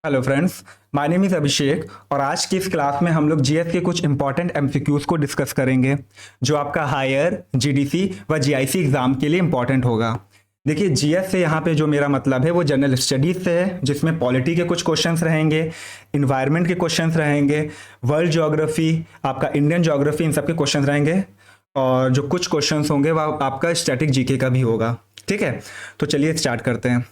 Hello friends, my name is Abhishek और आज की इस क्लास में हम लोग जीएस के कुछ इंपॉर्टेंट एमसीक्यूज को डिस्कस करेंगे जो आपका हायर जीडीसी व जीआईसी एग्जाम के लिए इंपॉर्टेंट होगा। देखिए, जीएस से यहाँ पे जो मेरा मतलब है वो जनरल स्टडीज से है, जिसमें पॉलिटी के कुछ क्वेश्चंस रहेंगे, इन्वायरमेंट के क्वेश्चंस रहेंगे, वर्ल्ड ज्योग्राफी, आपका इंडियन ज्योग्राफी, इन सब के क्वेश्चंस रहेंगे। और जो कुछ क्वेश्चंस होंगे वह आपका स्टैटिक जीके का भी होगा। ठीक है, तो चलिए स्टार्ट करते हैं।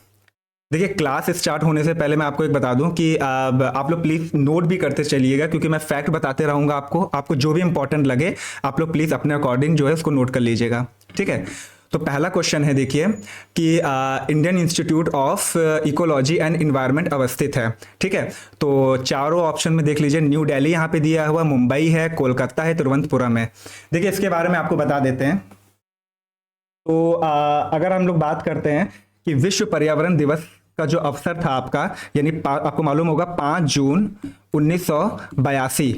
देखिए, क्लास स्टार्ट होने से पहले मैं आपको एक बता दूं कि आप लोग प्लीज़ नोट भी करते चलिएगा, क्योंकि मैं फैक्ट बताते रहूंगा आपको जो भी इंपॉर्टेंट लगे आप लोग प्लीज़ अपने अकॉर्डिंग जो है उसको नोट कर लीजिएगा। ठीक है, तो पहला क्वेश्चन है, देखिए कि Indian institute of ecology and environment अवस्थित है। ठीक है, तो चारों ऑप्शन में देख लीजिए, न्यू दिल्ली यहाँ पे दिया हुआ, मुंबई है, कोलकाता है, तिरुवनंतपुरम है। देखिए, इसके बारे में आपको बता देते हैं। तो अगर हम लोग बात करते हैं कि विश्व पर्यावरण दिवस का जो अवसर था आपका, यानी आपको मालूम होगा 5 जून 1982,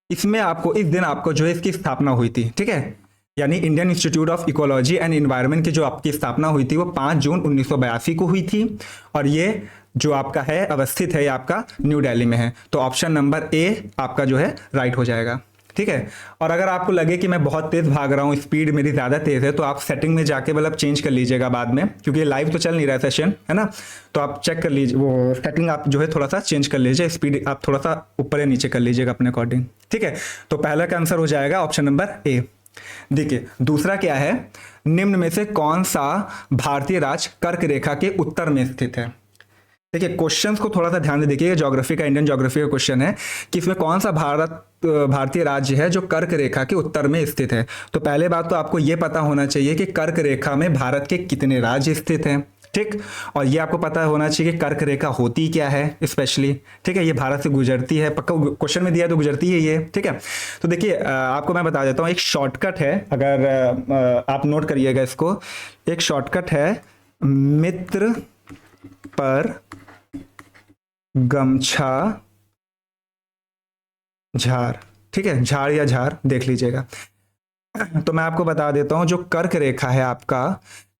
इसमें आपको इस दिन आपको जो है इसकी स्थापना हुई थी। ठीक है, यानी Indian institute of ecology and environment की जो आपकी स्थापना हुई थी वो 5 जून 1982 को हुई थी। और ये जो आपका है अवस्थित है, ये आपका न्यू दिल्ली में है। तो ऑप्शन नंबर ए आपका जो है राइट हो जाएगा। ठीक है, और अगर आपको लगे कि मैं बहुत तेज भाग रहा हूँ, स्पीड मेरी ज़्यादा तेज है, तो आप सेटिंग में जाके मतलब चेंज कर लीजिएगा बाद में, क्योंकि ये लाइव तो चल नहीं रहा है सेशन, है ना। तो आप चेक कर लीजिए, वो सेटिंग आप जो है थोड़ा सा चेंज कर लीजिए, स्पीड आप थोड़ा सा ऊपर या नीचे कर लीजिएगा अपने अकॉर्डिंग। ठीक है, तो पहला का आंसर हो जाएगा ऑप्शन नंबर ए। देखिए, दूसरा क्या है, निम्न में से कौन सा भारतीय राज्य कर्क रेखा के उत्तर में स्थित है। देखिए, क्वेश्चंस को थोड़ा सा ध्यान से देखिए, ज्योग्राफी का, इंडियन ज्योग्राफी का क्वेश्चन है कि इसमें कौन सा भारतीय राज्य है जो कर्क रेखा के उत्तर में स्थित है। तो पहले बात तो आपको यह पता होना चाहिए कि कर्क रेखा में भारत के कितने राज्य स्थित हैं। ठीक, और ये आपको पता होना चाहिए कि कर्क रेखा होती क्या है स्पेशली। ठीक है, ये भारत से गुजरती है, पक्का क्वेश्चन में दिया तो गुजरती है ये। ठीक है, तो देखिए आपको मैं बता देता हूँ, एक शॉर्टकट है, अगर आप नोट करिएगा इसको। एक शॉर्टकट है, मित्र पर गमछा झार। ठीक है, झाड़ या झार देख लीजिएगा। तो मैं आपको बता देता हूं, जो कर्क रेखा है आपका,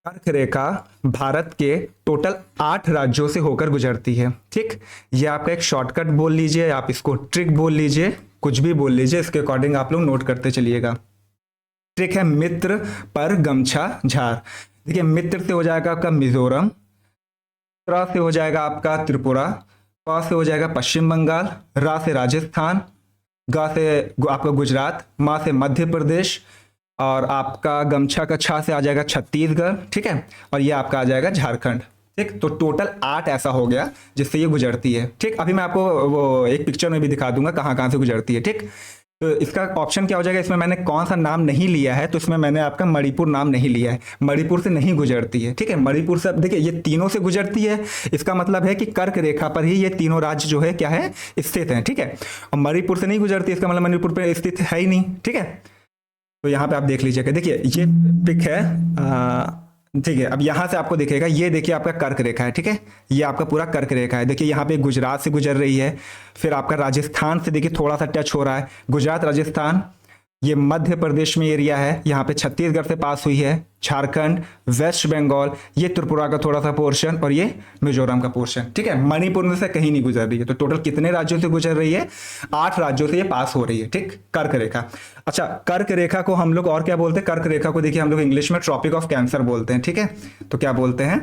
कर्क रेखा भारत के टोटल 8 राज्यों से होकर गुजरती है। ठीक, ये आपका एक शॉर्टकट बोल लीजिए, आप इसको ट्रिक बोल लीजिए, कुछ भी बोल लीजिए, इसके अकॉर्डिंग आप लोग नोट करते चलिएगा। ट्रिक है मित्र पर गमछा झार। देखिए, मित्र से हो जाएगा आपका मिजोरम, त्रा से हो जाएगा आपका त्रिपुरा, प से हो जाएगा पश्चिम बंगाल, रा से राजस्थान, गा से आपका गुजरात, मा से मध्य प्रदेश, और आपका गमछा का छा से आ जाएगा छत्तीसगढ़। ठीक है, और ये आपका आ जाएगा झारखंड। ठीक, तो टोटल 8 ऐसा हो गया जिससे ये गुजरती है। ठीक, अभी मैं आपको वो एक पिक्चर में भी दिखा दूंगा कहाँ कहाँ से गुजरती है। ठीक, तो इसका ऑप्शन क्या हो जाएगा, इसमें मैंने कौन सा नाम नहीं लिया है, तो इसमें मैंने आपका मणिपुर नाम नहीं लिया है, मणिपुर से नहीं गुजरती है। ठीक है, मणिपुर से, देखिए ये तीनों से गुजरती है, इसका मतलब है कि कर्क रेखा पर ही ये तीनों राज्य जो है क्या है, स्थित हैं। ठीक है, और मणिपुर से नहीं गुजरती, इसका मतलब मणिपुर पर स्थित है ही नहीं। ठीक है, तो यहाँ पे आप देख लीजिएगा। देखिए, ये पिक है, ठीक है, अब यहाँ से आपको दिखेगा, ये देखिए आपका कर्क रेखा है। ठीक है, ये आपका पूरा कर्क रेखा है। देखिए, यहाँ पे गुजरात से गुजर रही है, फिर आपका राजस्थान से देखिए थोड़ा सा टच हो रहा है, गुजरात राजस्थान, ये मध्य प्रदेश में एरिया है, यहाँ पे छत्तीसगढ़ से पास हुई है, झारखंड, वेस्ट बंगाल, ये त्रिपुरा का थोड़ा सा पोर्शन, और ये मिजोरम का पोर्शन। ठीक है, मणिपुर में से कहीं नहीं गुजर रही है। तो टोटल कितने राज्यों से गुजर रही है, 8 राज्यों से ये पास हो रही है। ठीक, कर्क रेखा। अच्छा, कर्क रेखा को हम लोग और क्या बोलते हैं, कर्क रेखा को देखिए हम लोग इंग्लिश में ट्रॉपिक ऑफ कैंसर बोलते हैं। ठीक है, तो क्या बोलते हैं,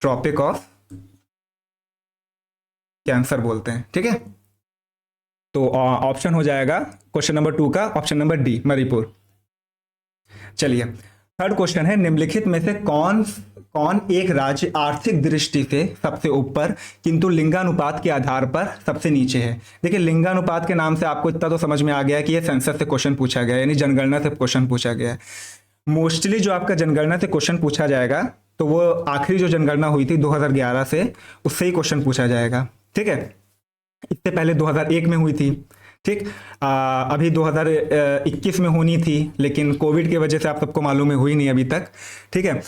ट्रॉपिक ऑफ कैंसर बोलते हैं। ठीक है, तो ऑप्शन हो जाएगा क्वेश्चन नंबर 2 का ऑप्शन नंबर डी, मणिपुर। चलिए, थर्ड क्वेश्चन है, निम्नलिखित में से कौन कौन एक राज्य आर्थिक दृष्टि से सबसे ऊपर किंतु लिंगानुपात के आधार पर सबसे नीचे है। देखिए, लिंगानुपात के नाम से आपको इतना तो समझ में आ गया कि ये सेंसस से क्वेश्चन पूछा गया है, यानी जनगणना से क्वेश्चन पूछा गया है। मोस्टली जो आपका जनगणना से क्वेश्चन पूछा जाएगा, तो वो आखिरी जो जनगणना हुई थी 2011 से, उससे ही क्वेश्चन पूछा जाएगा। ठीक है, इससे पहले 2001 में हुई थी। ठीक, अभी 2021 में होनी थी, लेकिन कोविड की वजह से आप सबको मालूम है हुई नहीं अभी तक। ठीक है,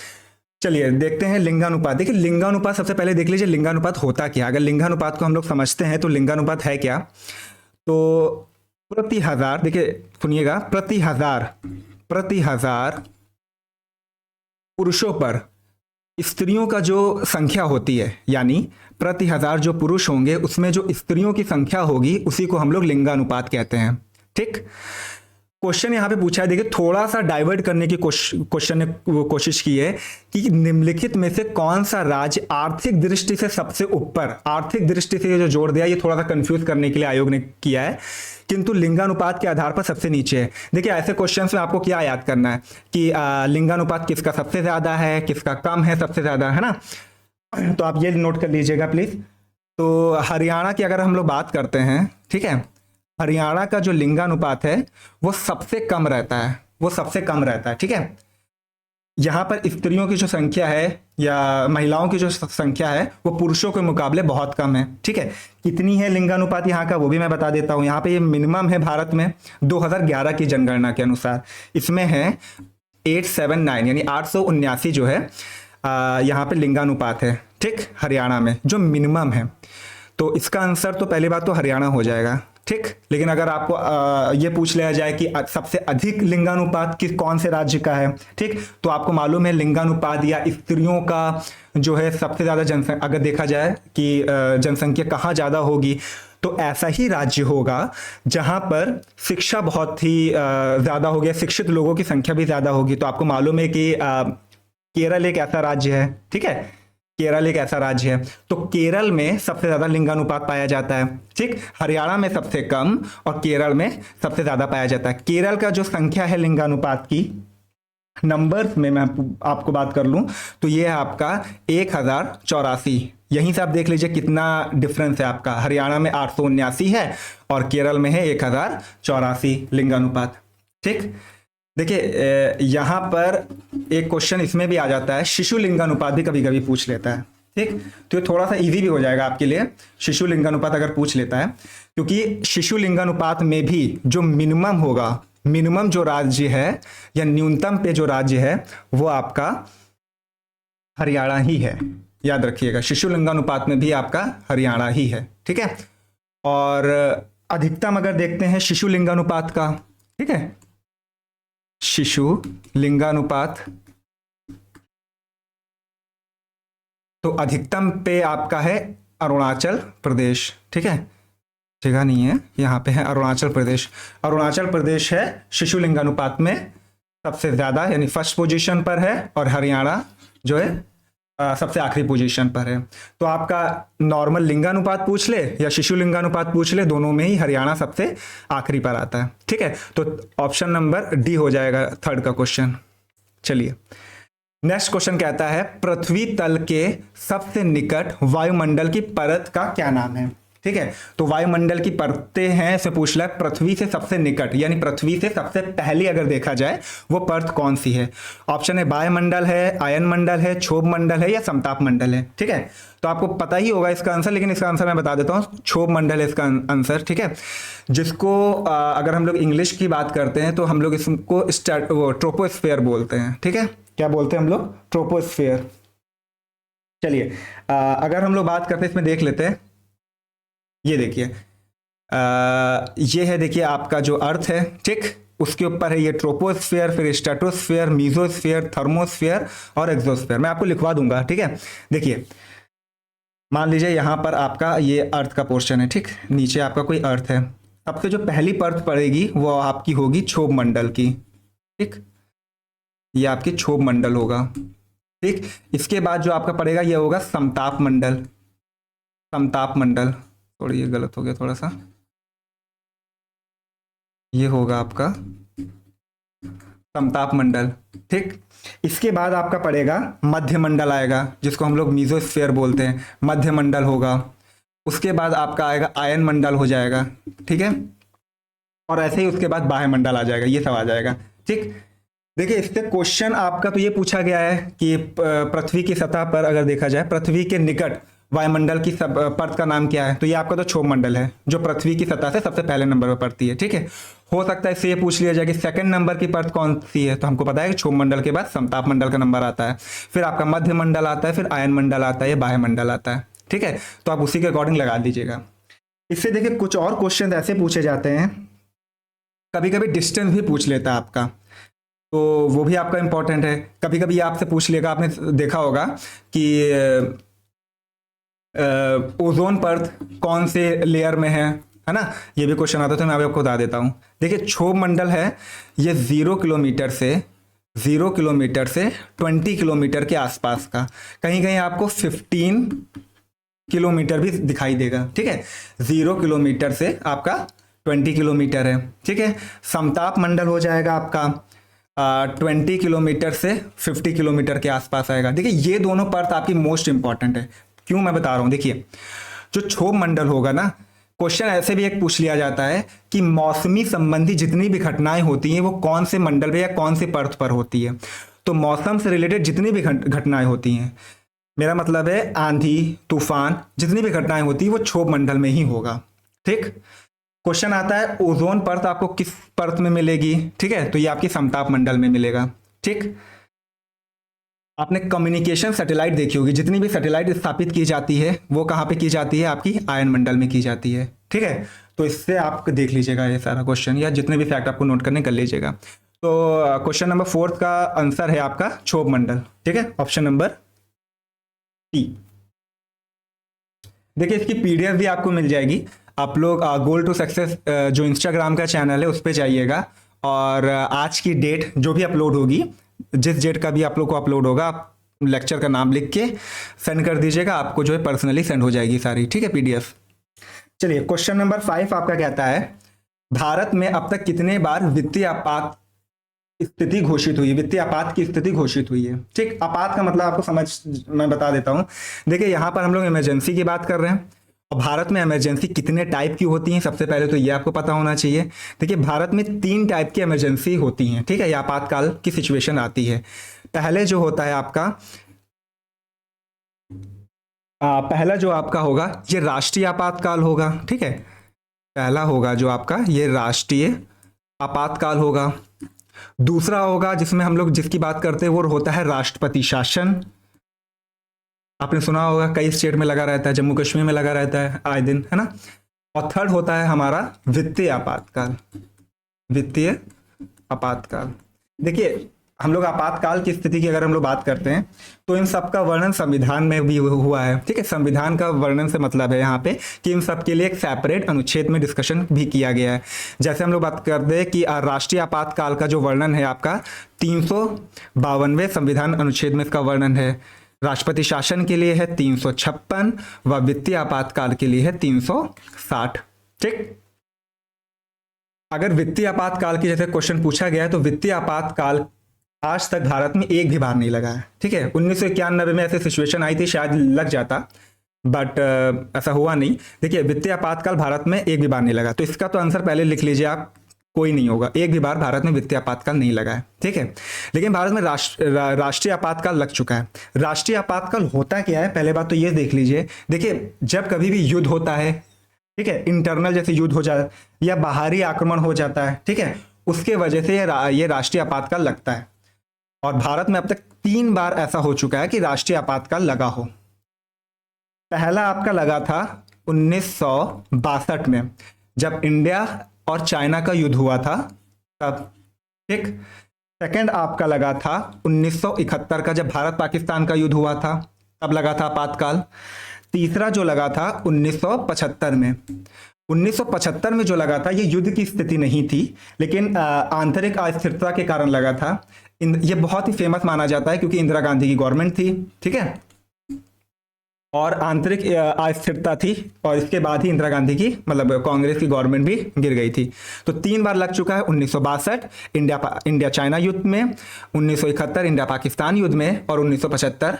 चलिए देखते हैं लिंगानुपात। देखिए, लिंगानुपात सबसे पहले देख लीजिए, लिंगानुपात होता क्या। अगर लिंगानुपात को हम लोग समझते हैं तो लिंगानुपात है क्या, तो प्रति हजार, देखिए सुनिएगा, प्रति हजार पुरुषों पर स्त्रियों का जो संख्या होती है, यानी प्रति हजार जो पुरुष होंगे उसमें जो स्त्रियों की संख्या होगी उसी को हम लोग लिंगानुपात कहते हैं। ठीक, क्वेश्चन यहाँ पे पूछा है, देखिए थोड़ा सा डाइवर्ट करने की क्वेश्चन ने कोशिश की है कि निम्नलिखित में से कौन सा राज्य आर्थिक दृष्टि से सबसे ऊपर, आर्थिक दृष्टि से ये जो जोड़ दिया ये थोड़ा सा कंफ्यूज करने के लिए आयोग ने किया है, किंतु लिंगानुपात के आधार पर सबसे नीचे है। देखिए ऐसे क्वेश्चन में आपको क्या याद करना है कि लिंगानुपात किसका सबसे ज्यादा है, किसका कम है, सबसे ज्यादा है ना, तो आप ये नोट कर लीजिएगा प्लीज। तो हरियाणा की अगर हम लोग बात करते हैं, ठीक है, हरियाणा का जो लिंगानुपात है वो सबसे कम रहता है, वो सबसे कम रहता है। ठीक है, यहाँ पर स्त्रियों की जो संख्या है या महिलाओं की जो संख्या है वो पुरुषों के मुकाबले बहुत कम है। ठीक है, कितनी है लिंगानुपात यहाँ का वो भी मैं बता देता हूँ। यहाँ पे ये मिनिमम है भारत में 2011 की जनगणना के अनुसार, इसमें है 879 यानी 879 जो है यहाँ पे लिंगानुपात है। ठीक, हरियाणा में जो मिनिमम है, तो इसका आंसर तो पहली बात तो हरियाणा हो जाएगा। ठीक, लेकिन अगर आपको ये पूछ लिया जाए कि सबसे अधिक लिंगानुपात किस कौन से राज्य का है, ठीक, तो आपको मालूम है लिंगानुपात या स्त्रियों का जो है सबसे ज्यादा जनसंख्या, अगर देखा जाए कि जनसंख्या कहाँ ज्यादा होगी तो ऐसा ही राज्य होगा जहां पर शिक्षा बहुत ही ज्यादा होगी, शिक्षित लोगों की संख्या भी ज्यादा होगी। तो आपको मालूम है कि केरल एक ऐसा राज्य है। ठीक है, केरल एक ऐसा राज्य है, तो केरल में सबसे ज्यादा लिंगानुपात पाया जाता है। ठीक, हरियाणा में सबसे कम और केरल में सबसे ज्यादा पाया जाता है। केरल का जो संख्या है लिंगानुपात की, नंबर्स में मैं आपको बात कर लूं तो ये है आपका 1084। यहीं से आप देख लीजिए कितना डिफरेंस है आपका, हरियाणा में 879 है और केरल में है 1084 लिंगानुपात। ठीक, देखिए यहाँ पर एक क्वेश्चन इसमें भी आ जाता है, शिशु लिंगानुपात भी कभी कभी पूछ लेता है। ठीक, तो ये थोड़ा सा इजी भी हो जाएगा आपके लिए, शिशु लिंगानुपात अगर पूछ लेता है, क्योंकि शिशु लिंगानुपात में भी जो मिनिमम होगा, मिनिमम जो राज्य है या न्यूनतम पे जो राज्य है वो आपका हरियाणा ही है। याद रखिएगा, शिशु लिंगानुपात में भी आपका हरियाणा ही है। ठीक है, और अधिकतम अगर देखते हैं शिशु लिंगानुपात का, ठीक है, शिशु लिंगानुपात, तो अधिकतम पे आपका है अरुणाचल प्रदेश। ठीक है, जगह नहीं है, यहाँ पे है अरुणाचल प्रदेश। अरुणाचल प्रदेश है शिशु लिंगानुपात में सबसे ज्यादा, यानी फर्स्ट पोजीशन पर है, और हरियाणा जो है सबसे आखिरी पोजीशन पर है। तो आपका नॉर्मल लिंगानुपात पूछ ले या शिशु लिंगानुपात पूछ ले, दोनों में ही हरियाणा सबसे आखिरी पर आता है। ठीक है, तो ऑप्शन नंबर डी हो जाएगा थर्ड का क्वेश्चन। चलिए नेक्स्ट क्वेश्चन कहता है, पृथ्वी तल के सबसे निकट वायुमंडल की परत का क्या नाम है। ठीक है, तो वायुमंडल की परतें हैं, इसे पूछ रहा है पृथ्वी से सबसे निकट, यानी पृथ्वी से सबसे पहली अगर देखा जाए वो परत कौन सी है। ऑप्शन है वायुमंडल है, आयन मंडल है, क्षोभ मंडल है या समताप मंडल है। ठीक है, तो आपको पता ही होगा इसका आंसर, लेकिन इसका आंसर मैं बता देता हूँ, क्षोभ मंडल है इसका आंसर। ठीक है, जिसको अगर हम लोग इंग्लिश की बात करते हैं तो हम लोग इसको ट्रोपोस्फेयर बोलते हैं। ठीक है, क्या बोलते हैं हम लोग, ट्रोपोस्फेयर। चलिए अगर हम लोग बात करते हैं, इसमें देख लेते हैं, ये देखिए ये है, देखिए आपका जो अर्थ है, ठीक, उसके ऊपर है ये ट्रोपोस्फेयर, फिर स्ट्रेटोस्फेयर, मीजोस्फेयर, थर्मोस्फेयर और एक्सोस्फेयर। मैं आपको लिखवा दूंगा। ठीक है, देखिए मान लीजिए यहाँ पर आपका ये अर्थ का पोर्शन है, ठीक, नीचे आपका कोई अर्थ है, सबसे जो पहली परत पड़ेगी वो आपकी होगी क्षोभ मंडल की। ठीक, ये आपकी क्षोभ मंडल होगा। ठीक, इसके बाद जो आपका पड़ेगा ये होगा समताप मंडल। समताप मंडल, थोड़ी ये गलत हो गया थोड़ा सा, ये होगा आपका समताप मंडल। ठीक, इसके बाद आपका पड़ेगा मध्य मंडल आएगा, जिसको हम लोग मीजोस्फेयर बोलते हैं, मध्य मंडल होगा। उसके बाद आपका आएगा आयन मंडल हो जाएगा। ठीक है, और ऐसे ही उसके बाद बाह्य मंडल आ जाएगा, ये सब आ जाएगा। ठीक, देखिए इससे क्वेश्चन आपका तो ये पूछा गया है कि पृथ्वी की सतह पर अगर देखा जाए पृथ्वी के निकट वायुमंडल की परत का नाम क्या है, तो ये आपका तो क्षोभ मंडल है जो पृथ्वी की सतह से सबसे पहले नंबर पर पड़ती है। ठीक है, हो सकता है इससे ये पूछ लिया जाए कि सेकंड नंबर की परत कौन सी है, तो हमको पता है कि क्षोभ मंडल के बाद समताप मंडल का नंबर आता है, फिर आपका मध्य मंडल आता है, फिर आयन मंडल आता है, या बाह्य मंडल आता है। ठीक है, तो आप उसी के अकॉर्डिंग लगा दीजिएगा। इससे देखिए कुछ और क्वेश्चन ऐसे पूछे जाते हैं, कभी कभी डिस्टेंस भी पूछ लेता है आपका। तो वो भी आपका इम्पोर्टेंट है। कभी कभी आपसे पूछ लेगा, आपने देखा होगा कि ओजोन परत कौन से लेयर में है ना, ये भी क्वेश्चन आता है, तो मैं अभी आपको बता देता हूँ। देखिए क्षोभ मंडल है ये 0 किलोमीटर से 20 किलोमीटर के आसपास का, कहीं कहीं आपको 15 किलोमीटर भी दिखाई देगा, ठीक है। 0 किलोमीटर से आपका 20 किलोमीटर है, ठीक है। समताप मंडल हो जाएगा आपका 20 किलोमीटर से 50 किलोमीटर के आसपास आएगा। देखिए ये दोनों परत आपकी मोस्ट इंपॉर्टेंट है। क्यों मैं बता रहा हूं, देखिए जो क्षोभ मंडल होगा ना, क्वेश्चन ऐसे भी एक पूछ लिया जाता है कि मौसमी संबंधी जितनी भी घटनाएं होती हैं वो कौन से मंडल पे या कौन से परत पर होती है। तो मौसम से रिलेटेड जितनी भी घटनाएं होती हैं, मेरा मतलब है आंधी तूफान, जितनी भी घटनाएं होती है वो क्षोभ मंडल में ही होगा, ठीक। क्वेश्चन आता है ओजोन परत आपको किस परत में मिलेगी, ठीक है, तो ये आपकी समताप मंडल में मिलेगा, ठीक। आपने कम्युनिकेशन सैटेलाइट देखी होगी, जितनी भी सैटेलाइट स्थापित की जाती है वो कहाँ पे की जाती है, आपकी आयन मंडल में की जाती है, ठीक है। तो इससे आप देख लीजिएगा ये सारा क्वेश्चन, या जितने भी फैक्ट आपको नोट करने कर लीजिएगा। तो क्वेश्चन नंबर 4 का आंसर है आपका क्षोभ मंडल, ठीक है, ऑप्शन नंबर टी। देखिए इसकी पीडीएफ भी आपको मिल जाएगी। आप लोग गोल टू सक्सेस जो इंस्टाग्राम का चैनल है उस पर जाइएगा, और आज की डेट जो भी अपलोड होगी, जिस डेट का भी आप लोग को अपलोड होगा, आप लेक्चर का नाम लिख के सेंड कर दीजिएगा, आपको जो है पर्सनली सेंड हो जाएगी सारी, ठीक है, पीडीएफ। चलिए क्वेश्चन नंबर 5 आपका कहता है भारत में अब तक कितने बार वित्तीय आपात स्थिति घोषित हुई, वित्तीय आपात की स्थिति घोषित हुई है, ठीक। आपात का मतलब आपको मैं बता देता हूं। देखिए यहां पर हम लोग इमरजेंसी की बात कर रहे हैं, और भारत में इमरजेंसी कितने टाइप की होती हैं सबसे पहले तो ये आपको पता होना चाहिए। देखिए भारत में 3 टाइप की इमरजेंसी होती हैं, ठीक है, ये आपातकाल की सिचुएशन आती है। पहले जो होता है आपका पहला जो आपका होगा ये राष्ट्रीय आपातकाल होगा, ठीक है। पहला होगा जो आपका ये राष्ट्रीय आपातकाल होगा। दूसरा होगा जिसमें हम लोग जिसकी बात करते हैं वो होता है राष्ट्रपति शासन। आपने सुना होगा कई स्टेट में लगा रहता है, जम्मू कश्मीर में लगा रहता है आए दिन, है ना। और थर्ड होता है हमारा वित्तीय आपातकाल, वित्तीय आपातकाल। देखिए हम लोग आपातकाल की स्थिति की अगर हम लोग बात करते हैं तो इन सब का वर्णन संविधान में भी हुआ है, ठीक है। संविधान का वर्णन से मतलब है यहाँ पे कि इन सब के लिए एक सेपरेट अनुच्छेद में डिस्कशन भी किया गया है। जैसे हम लोग बात करते हैं कि राष्ट्रीय आपातकाल का जो वर्णन है आपका 352वें संविधान अनुच्छेद में इसका वर्णन है। राष्ट्रपति शासन के लिए है 356 व वित्तीय आपातकाल के लिए है 360, ठीक। अगर वित्तीय आपातकाल की जैसे क्वेश्चन पूछा गया है तो वित्तीय आपातकाल आज तक भारत में एक भी बार नहीं लगा है, ठीक है। 1991 में ऐसे सिचुएशन आई थी, शायद लग जाता, बट ऐसा हुआ नहीं। देखिए वित्तीय आपातकाल भारत में एक भी बार नहीं लगा, तो इसका तो आंसर पहले लिख लीजिए आप, कोई नहीं होगा, एक भी बार भारत में वित्तीय आपातकाल नहीं लगा है, ठीक है। लेकिन भारत में राष्ट्रीय आपातकाल लग चुका है। राष्ट्रीय आपातकाल होता क्या है, पहले बात तो ये देख लीजिए। देखिए जब कभी भी युद्ध होता है, ठीक है, इंटरनल जैसे युद्ध हो जाए या बाहरी आक्रमण हो जाता है, ठीक है, उसके वजह से ये राष्ट्रीय आपातकाल लगता है। और भारत में अब तक 3 बार ऐसा हो चुका है कि राष्ट्रीय आपातकाल लगा हो। पहला आपका लगा था 1962 में, जब इंडिया और चाइना का युद्ध हुआ था तब, ठीक। सेकंड आपका लगा था 1971 का, जब भारत पाकिस्तान का युद्ध हुआ था तब लगा था आपातकाल। तीसरा जो लगा था 1975 में। 1975 में जो लगा था ये युद्ध की स्थिति नहीं थी, लेकिन आंतरिक अस्थिरता के कारण लगा था। ये बहुत ही फेमस माना जाता है क्योंकि इंदिरा गांधी की गवर्नमेंट थी, ठीक है, और आंतरिक अस्थिरता थी, और इसके बाद ही इंदिरा गांधी की मतलब कांग्रेस की गवर्नमेंट भी गिर गई थी। तो 3 बार लग चुका है, 1962 इंडिया चाइना युद्ध में, 1971 इंडिया पाकिस्तान युद्ध में, और 1975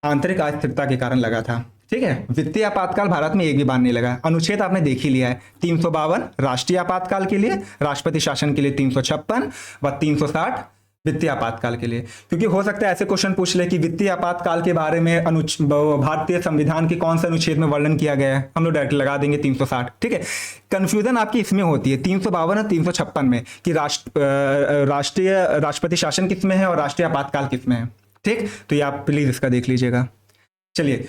आंतरिक अस्थिरता के कारण लगा था, ठीक है। वित्तीय आपातकाल भारत में एक भी बार नहीं लगा। अनुच्छेद आपने देख ही लिया है, 352 राष्ट्रीय आपातकाल के लिए, राष्ट्रपति शासन के लिए 356 व 360 वित्तीय आपातकाल के लिए। क्योंकि हो सकता है ऐसे क्वेश्चन पूछ ले कि वित्तीय आपातकाल के बारे में भारतीय संविधान के कौन से अनुच्छेद में वर्णन किया गया है, हम लोग डायरेक्ट लगा देंगे 360, ठीक है। कंफ्यूजन आपकी इसमें होती है 352 और 356 में कि राष्ट्रपति शासन किस में है और राष्ट्रीय आपातकाल किस में है, ठीक। तो ये आप प्लीज इसका देख लीजिएगा। चलिए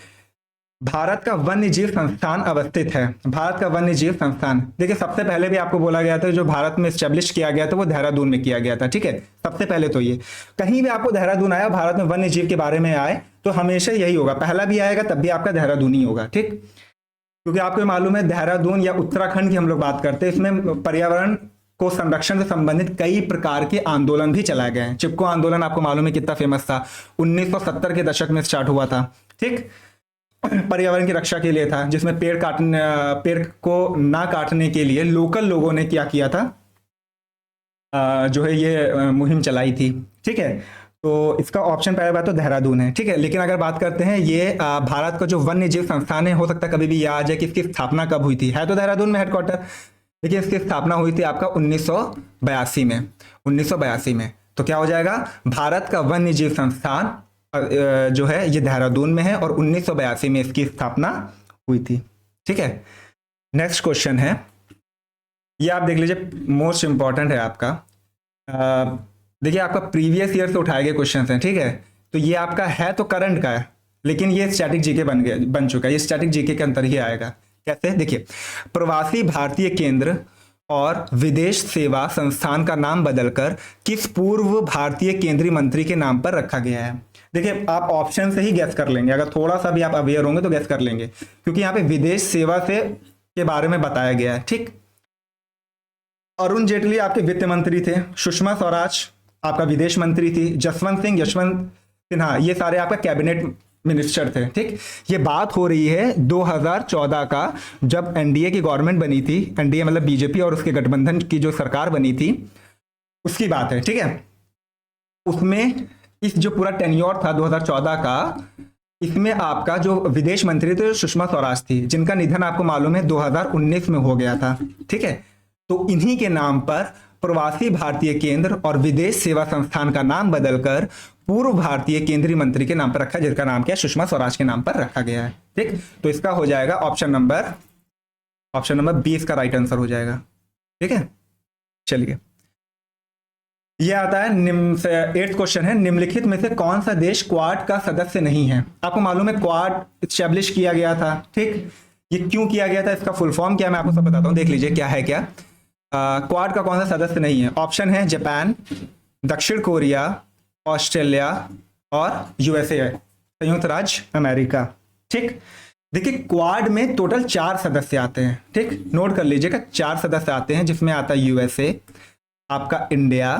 भारत का वन्य जीव संस्थान अवस्थित है। भारत का वन्य जीव संस्थान, देखिए सबसे पहले भी आपको बोला गया था जो भारत में स्टेब्लिश किया गया था वो देहरादून में किया गया था, ठीक है। सबसे पहले तो ये कहीं भी आपको देहरादून आया भारत में वन्य जीव के बारे में आए तो हमेशा यही होगा, पहला भी आएगा तब भी आपका देहरादून ही होगा, ठीक। क्योंकि आपको मालूम है देहरादून या उत्तराखंड की हम लोग बात करते हैं, इसमें पर्यावरण को संरक्षण से संबंधित कई प्रकार के आंदोलन भी चलाए गए हैं। चिपको आंदोलन आपको मालूम है कितना फेमस था, 1970 के दशक में स्टार्ट हुआ था, ठीक। पर्यावरण की रक्षा के लिए था, जिसमें पेड़ को ना काटने के लिए लोकल लोगों ने क्या किया था, जो है ये मुहिम चलाई थी, ठीक है। तो इसका ऑप्शन पहले बात तो देहरादून है, ठीक है। लेकिन अगर बात करते हैं ये भारत का जो वन्य जीव संस्थान है, हो सकता है कभी भी याद आ जाए कि इसकी स्थापना कब हुई थी, है तो देहरादून में हेडक्वार्टर, लेकिन इसकी स्थापना हुई थी आपका 1982 में, 1982 में। तो क्या हो जाएगा, भारत का वन्य जीव संस्थान जो है ये देहरादून में है और 1982 में इसकी स्थापना हुई थी, ठीक है। नेक्स्ट क्वेश्चन है, ये आप देख लीजिए, मोस्ट इंपॉर्टेंट है आपका। देखिए आपका प्रीवियस ईयर से उठाए गए क्वेश्चन हैं, ठीक है। तो ये आपका है तो करंट का है, लेकिन ये स्टैटिक जीके बन चुका है, ये स्टैटिक जीके के अंतर ही आएगा। कैसे, देखिए, प्रवासी भारतीय केंद्र और विदेश सेवा संस्थान का नाम बदलकर किस पूर्व भारतीय केंद्रीय मंत्री के नाम पर रखा गया है। देखिए आप ऑप्शन से ही गैस कर लेंगे, अगर थोड़ा सा भी आप अवेयर होंगे तो गैस कर लेंगे, क्योंकि यहाँ पे विदेश सेवा से के बारे में बताया गया है, ठीक। अरुण जेटली आपके वित्त मंत्री थे, सुषमा स्वराज आपका विदेश मंत्री थी, जसवंत सिंह यशवंत सिन्हा ये सारे आपका कैबिनेट मिनिस्टर थे, ठीक। ये बात हो रही है 2014 का, जब एनडीए की गवर्नमेंट बनी थी, एनडीए मतलब बीजेपी और उसके गठबंधन की जो सरकार बनी थी उसकी बात है, ठीक है। उसमें इस जो पूरा टेन्योर था 2014 का, इसमें आपका जो विदेश मंत्री थे सुषमा स्वराज थी, जिनका निधन आपको मालूम है 2019 में हो गया था, ठीक है। तो इन्हीं के नाम पर प्रवासी भारतीय केंद्र और विदेश सेवा संस्थान का नाम बदलकर पूर्व भारतीय केंद्रीय मंत्री के नाम पर रखा, जिसका नाम क्या है, सुषमा स्वराज के नाम पर रखा गया है, ठीक। तो इसका हो जाएगा ऑप्शन नंबर 20 का राइट आंसर हो जाएगा, ठीक है। चलिए, ये आता है निम्न से 8th क्वेश्चन है, निम्नलिखित में से कौन सा देश क्वाड का सदस्य नहीं है। आपको मालूम है क्वाड स्टैब्लिश किया गया था, ठीक। ये क्यों किया गया था, इसका फुल फॉर्म क्या है मैं आपको सब बताता हूं, देख लीजिए क्या है क्या। क्वाड का कौन सा सदस्य नहीं है, ऑप्शन है जापान, दक्षिण कोरिया, ऑस्ट्रेलिया और यूएसए, संयुक्त राज्य अमेरिका, ठीक। देखिए क्वाड में टोटल 4 सदस्य आते हैं, ठीक, नोट कर लीजिएगा, 4 सदस्य आते हैं, जिसमें आता है यूएसए, आपका इंडिया,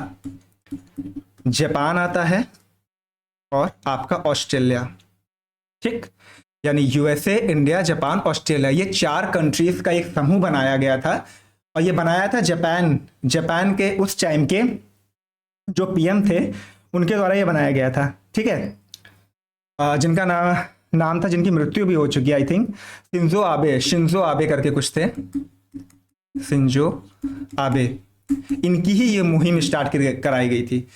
जापान आता है और आपका ऑस्ट्रेलिया, ठीक। यानी यूएसए, इंडिया, जापान, ऑस्ट्रेलिया, ये 4 कंट्रीज का एक समूह बनाया गया था, और ये बनाया था जापान के उस टाइम के जो पीएम थे उनके द्वारा ये बनाया गया था, ठीक है। जिनका नाम था, जिनकी मृत्यु भी हो चुकी है आई थिंक, शिंजो आबे करके कुछ थे, शिंजो आबे, इनकी ही ये मुहिम स्टार्ट कराई गई थी।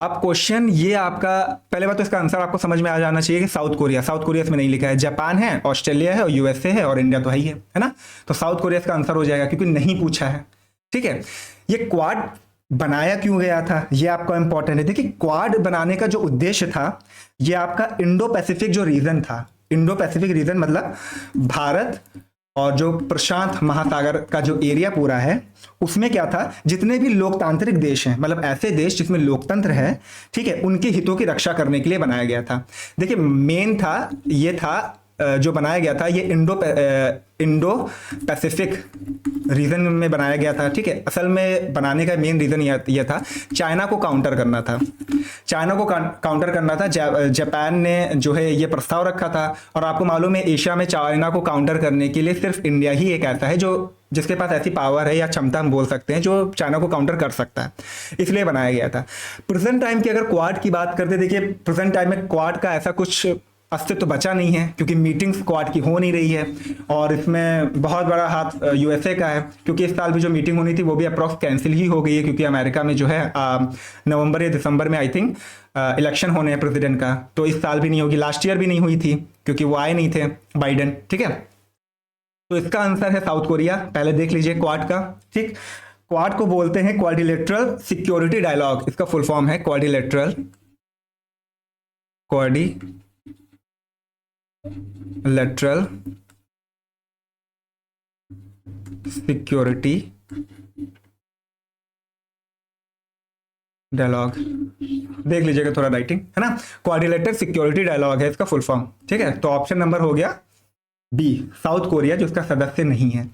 अब क्वेश्चन ये आपका, पहले बात तो इसका आंसर आपको समझ में आ जाना चाहिए कि साउथ कोरिया इसमें नहीं लिखा है, जापान है, ऑस्ट्रेलिया है और यूएसए है और इंडिया तो है ना। तो साउथ कोरिया इसका आंसर हो जाएगा, क्योंकि नहीं पूछा है, ठीक है। ये क्वाड बनाया क्यों गया था ये आपका इंपॉर्टेंट है। देखिए क्वाड बनाने का जो उद्देश्य था, ये आपका इंडो पैसिफिक जो रीजन था, इंडो पैसिफिक रीजन मतलब भारत और जो प्रशांत महासागर का जो एरिया पूरा है, उसमें क्या था, जितने भी लोकतांत्रिक देश हैं, मतलब ऐसे देश जिसमें लोकतंत्र है, ठीक है, उनके हितों की रक्षा करने के लिए बनाया गया था। देखिए मेन था, ये था जो बनाया गया था, ये इंडो पैसिफिक रीजन में बनाया गया था, ठीक है। असल में बनाने का मेन रीजन यह था, चाइना को काउंटर करना था, जापान ने जो है ये प्रस्ताव रखा था, और आपको मालूम है एशिया में चाइना को काउंटर करने के लिए सिर्फ इंडिया ही एक ऐसा है जो जिसके पास ऐसी पावर है या क्षमता हम बोल सकते हैं जो चाइना को काउंटर कर सकता है, इसलिए बनाया गया था। प्रेजेंट टाइम की अगर क्वाड की बात करते, देखिए प्रेजेंट टाइम में क्वाड का ऐसा कुछ अस्तित्व बचा नहीं है, क्योंकि मीटिंग्स क्वाड की हो नहीं रही है, और इसमें बहुत बड़ा हाथ यूएसए का है, क्योंकि इस साल भी जो मीटिंग होनी थी वो भी अप्रॉक्स कैंसिल ही हो गई है, क्योंकि अमेरिका में जो है नवंबर या दिसंबर में आई थिंक इलेक्शन होने हैं प्रेसिडेंट का, तो इस साल भी नहीं होगी, लास्ट ईयर भी नहीं हुई थी क्योंकि वो आए नहीं थे बाइडेन, ठीक है। तो इसका आंसर है साउथ कोरिया, पहले देख लीजिए क्वाड का, ठीक। क्वाड को बोलते हैं क्वाड्रिलेटरल सिक्योरिटी डायलॉग, इसका फुल फॉर्म है क्वाड्रिलेटरल लेटरल सिक्योरिटी डायलॉग, देख लीजिएगा थोड़ा राइटिंग है ना, क्वाड्रिलेटरल सिक्योरिटी डायलॉग है इसका फुल फॉर्म। ठीक है, तो ऑप्शन नंबर हो गया बी, साउथ कोरिया जो उसका सदस्य नहीं है।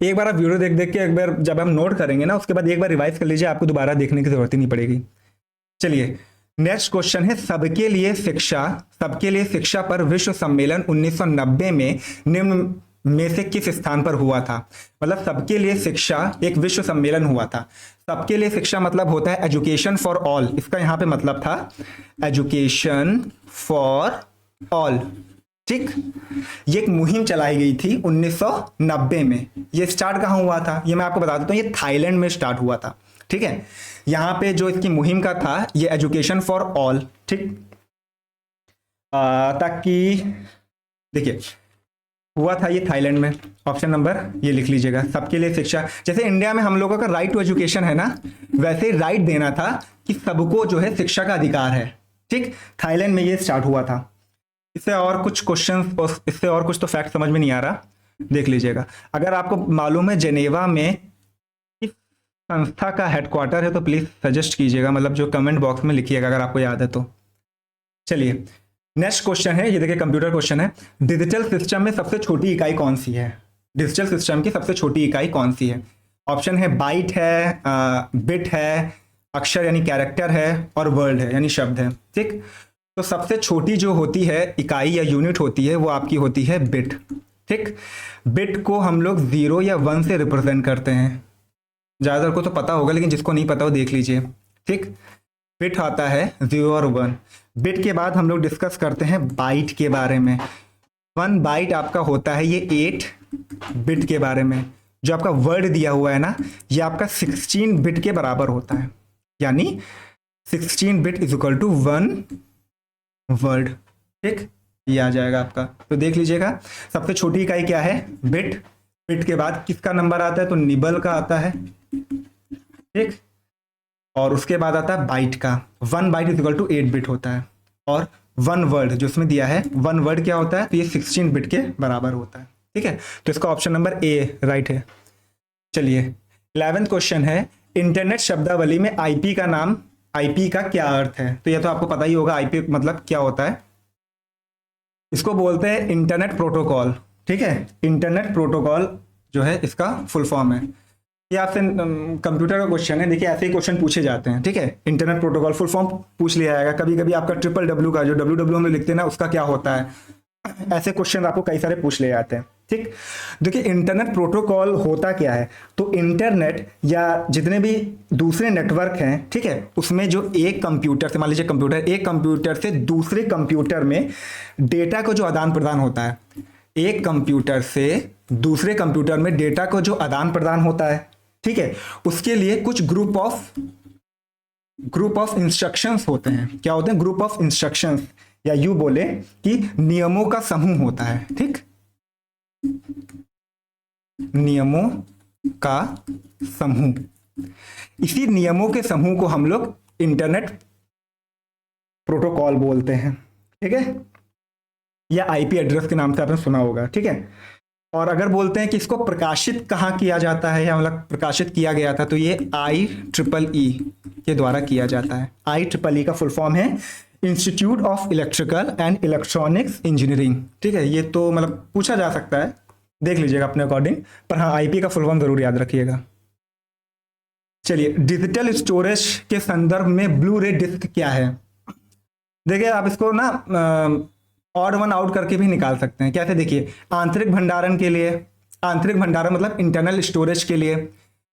एक बार आप वीडियो देख देख के एक बार जब हम नोट करेंगे ना, उसके बाद एक बार रिवाइज कर लीजिए, आपको दोबारा देखने की जरूरत ही नहीं पड़ेगी। चलिए नेक्स्ट क्वेश्चन है, सबके लिए शिक्षा पर विश्व सम्मेलन 1990 में निम्न में से किस स्थान पर हुआ था। मतलब सबके लिए शिक्षा एक विश्व सम्मेलन हुआ था। सबके लिए शिक्षा मतलब होता है एजुकेशन फॉर ऑल, इसका यहां पे मतलब था एजुकेशन फॉर ऑल। ठीक, ये एक मुहिम चलाई गई थी 1990 में। ये स्टार्ट कहां हुआ था, ये मैं आपको बता देता हूं, ये थाईलैंड में स्टार्ट हुआ था। ठीक है, यहां पे जो इसकी मुहिम का था ये एजुकेशन फॉर ऑल। ठीक, ताकि देखिए हुआ था ये थाईलैंड में। ऑप्शन नंबर ये लिख लीजिएगा, सबके लिए शिक्षा। जैसे इंडिया में हम लोगों का राइट टू एजुकेशन है ना, वैसे राइट देना था कि सबको जो है शिक्षा का अधिकार है। ठीक, थाईलैंड में ये स्टार्ट हुआ था। इससे और कुछ क्वेश्चन, इससे और कुछ तो फैक्ट समझ में नहीं आ रहा, देख लीजिएगा। अगर आपको मालूम है जेनेवा में किस संस्था का हेडक्वार्टर है तो प्लीज सजेस्ट कीजिएगा, मतलब जो कमेंट बॉक्स में लिखिएगा अगर आपको याद है तो। चलिए नेक्स्ट क्वेश्चन है, ये देखिए कंप्यूटर क्वेश्चन है, डिजिटल सिस्टम में सबसे छोटी इकाई कौन सी है। डिजिटल सिस्टम की सबसे छोटी इकाई कौन सी है। ऑप्शन है बाइट है, बिट है, अक्षर यानी कैरेक्टर है, और वर्ड है यानी शब्द है। ठीक, तो सबसे छोटी जो होती है इकाई या यूनिट होती है वो आपकी होती है बिट। ठीक, बिट को हम लोग 0 या 1 से रिप्रेजेंट करते हैं। ज़्यादातर को तो पता होगा, लेकिन जिसको नहीं पता वो देख लीजिए। ठीक, बिट आता है 0 और 1। बिट के बाद हम लोग डिस्कस करते हैं बाइट के बारे में। 1 बाइट आपका होता है ये 8 बिट के बारे में। जो आपका वर्ड दिया हुआ है ना, ये आपका 16 बिट के बराबर होता है, यानी 16 bit is equal to 1 word. ठीक, ये आ जाएगा आपका। तो देख लीजिएगा सबसे छोटी इकाई क्या है, बिट। बिट के बाद किसका नंबर आता है तो निबल का आता है। ठीक, और उसके बाद आता है बाइट का। 1 byte is equal to 8 bit होता है। और 1 वर्ड जो इसमें दिया है, 1 वर्ड क्या होता है तो ये 16 बिट के बराबर होता है। ठीक है, तो इसका ऑप्शन नंबर ए राइट है। चलिए 11th क्वेश्चन है, इंटरनेट शब्दावली में आईपी का नाम, आईपी का क्या अर्थ है। तो यह तो आपको पता ही होगा आईपी मतलब क्या होता है। इसको बोलते हैं इंटरनेट प्रोटोकॉल। ठीक है, इंटरनेट प्रोटोकॉल जो है इसका फुल फॉर्म है। ये आपसे कंप्यूटर का क्वेश्चन है, देखिए ऐसे ही क्वेश्चन पूछे जाते हैं। ठीक है, इंटरनेट प्रोटोकॉल फुल फॉर्म पूछ लिया जाएगा। कभी कभी आपका WWW का जो WWW में लिखते हैं ना उसका क्या होता है, ऐसे क्वेश्चन आपको कई सारे पूछ ले जाते हैं। ठीक, देखिए इंटरनेट प्रोटोकॉल होता क्या है, तो इंटरनेट या जितने भी दूसरे नेटवर्क हैं, ठीक है, उसमें जो एक कंप्यूटर से, मान लीजिए कंप्यूटर, एक कंप्यूटर से दूसरे कंप्यूटर में डेटा को जो आदान प्रदान होता है, एक कंप्यूटर से दूसरे कंप्यूटर में डेटा को जो आदान प्रदान होता है, ठीक है, उसके लिए कुछ ग्रुप ऑफ इंस्ट्रक्शंस होते हैं। क्या होते हैं, ग्रुप ऑफ इंस्ट्रक्शंस, या यूं बोले कि नियमों का समूह होता है। ठीक, नियमों का समूह, इसी नियमों के समूह को हम लोग इंटरनेट प्रोटोकॉल बोलते हैं। ठीक है, या आईपी एड्रेस के नाम से आपने सुना होगा। ठीक है, और अगर बोलते हैं कि इसको प्रकाशित कहाँ किया जाता है, या मतलब प्रकाशित किया गया था, तो ये IEEE के द्वारा किया जाता है। IEEE का फुल फॉर्म है institute of electrical and electronics engineering. ठीक है, ये तो मतलब पूछा जा सकता है, देख लीजिएगा अपने अकॉर्डिंग, पर हाँ आईपी का फुल फॉर्म जरूर याद रखिएगा। चलिए डिजिटल स्टोरेज के संदर्भ में ब्लू रे डिस्क क्या है। देखिए आप इसको ना ऑड वन आउट करके भी निकाल सकते हैं। कैसे, देखिए आंतरिक भंडारण के लिए, आंतरिक भंडारण मतलब इंटरनल स्टोरेज के लिए,